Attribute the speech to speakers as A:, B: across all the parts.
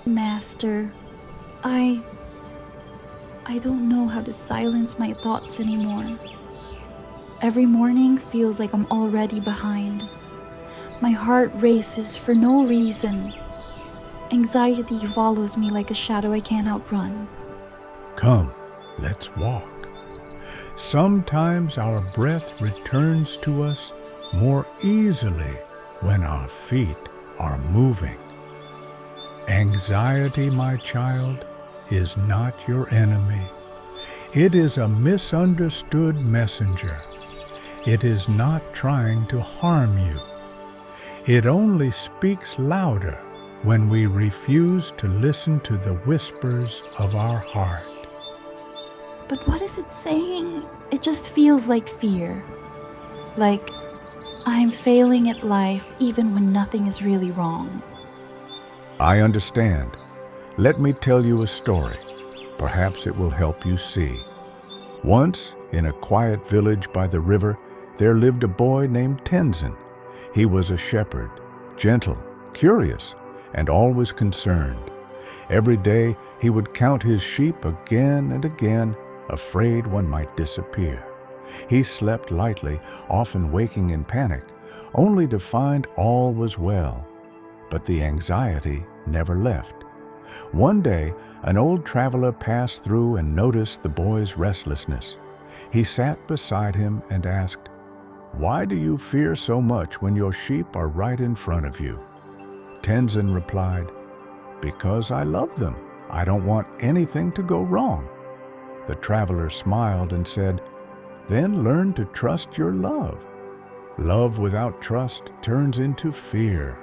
A: Master, I don't know how to silence my thoughts anymore. Every morning feels like I'm already behind. My heart races for no reason. Anxiety follows me like a shadow I can't outrun.
B: Come, let's walk. Sometimes our breath returns to us more easily when our feet are moving. Anxiety, my child, is not your enemy. It is a misunderstood messenger. It is not trying to harm you. It only speaks louder when we refuse to listen to the whispers of our heart.
A: But what is it saying? It just feels like fear. Like I'm failing at life even when nothing is really wrong.
B: I understand. Let me tell you a story. Perhaps it will help you see. Once, in a quiet village by the river, there lived a boy named Tenzin. He was a shepherd, gentle, curious, and always concerned. Every day he would count his sheep again and again, afraid one might disappear. He slept lightly, often waking in panic, only to find all was well. But the anxiety never left. One day, an old traveler passed through and noticed the boy's restlessness. He sat beside him and asked, "Why do you fear so much when your sheep are right in front of you?" Tenzin replied, "Because I love them. I don't want anything to go wrong." The traveler smiled and said, "Then learn to trust your love. Love without trust turns into fear.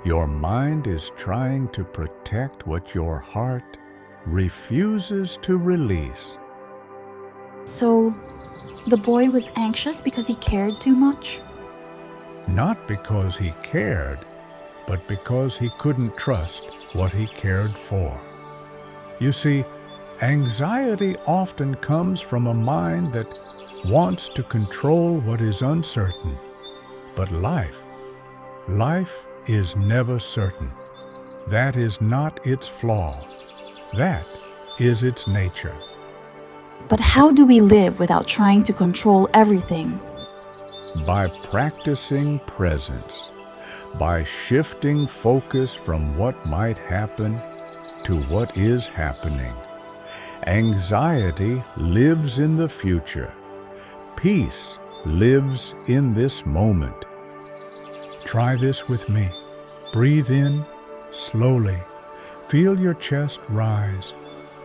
B: Your mind is trying to protect what your heart refuses to release."
A: So, the boy was anxious because he cared too much?
B: Not because he cared, but because he couldn't trust what he cared for. You see, anxiety often comes from a mind that wants to control what is uncertain. But life is never certain. That is not its flaw. That is its nature.
A: But how do we live without trying to control everything?
B: By practicing presence, by shifting focus from what might happen to what is happening. Anxiety lives in the future. Peace lives in this moment. Try this with me. Breathe in slowly. Feel your chest rise.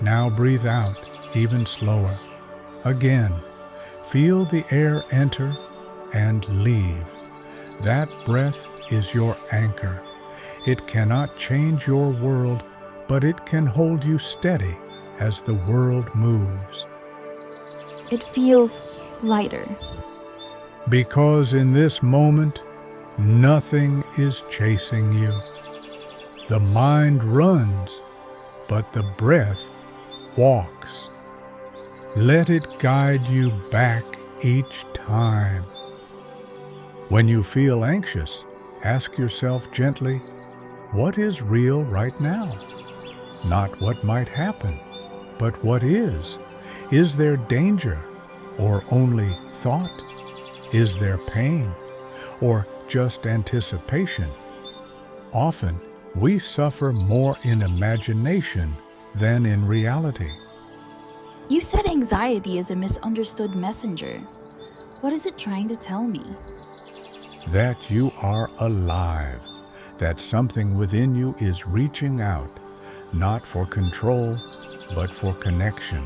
B: Now breathe out even slower. Again, feel the air enter and leave. That breath is your anchor. It cannot change your world, but it can hold you steady as the world moves.
A: It feels lighter.
B: Because in this moment, nothing is chasing you. The mind runs, but the breath walks. Let it guide you back each time. When you feel anxious, ask yourself gently, what is real right now? Not what might happen, but what is. Is there danger or only thought? Is there pain or just anticipation? Often, we suffer more in imagination than in reality.
A: You said anxiety is a misunderstood messenger. What is it trying to tell me?
B: That you are alive, that something within you is reaching out, not for control, but for connection.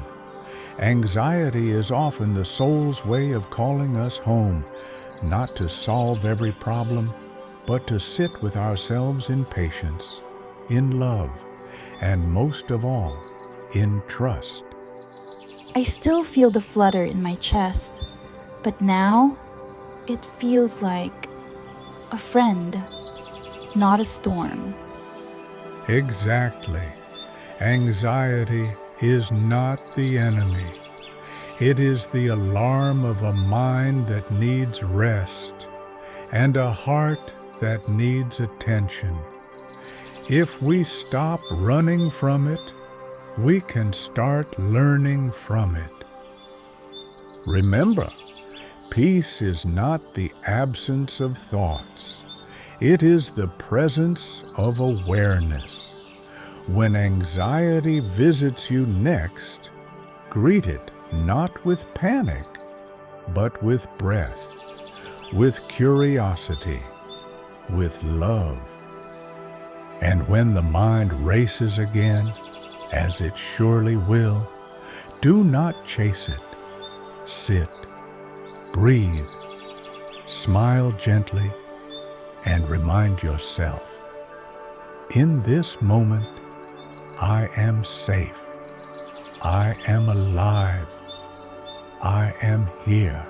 B: Anxiety is often the soul's way of calling us home, not to solve every problem, but to sit with ourselves in patience, in love, and most of all, in trust.
A: I still feel the flutter in my chest, but now it feels like a friend, not a storm.
B: Exactly. Anxiety is not the enemy. It is the alarm of a mind that needs rest and a heart that needs attention. If we stop running from it, we can start learning from it. Remember, peace is not the absence of thoughts. It is the presence of awareness. When anxiety visits you next, greet it not with panic, but with breath, with curiosity, with love. And when the mind races again, as it surely will, do not chase it. Sit, breathe, smile gently, and remind yourself, in this moment, I am safe. I am alive. I am here.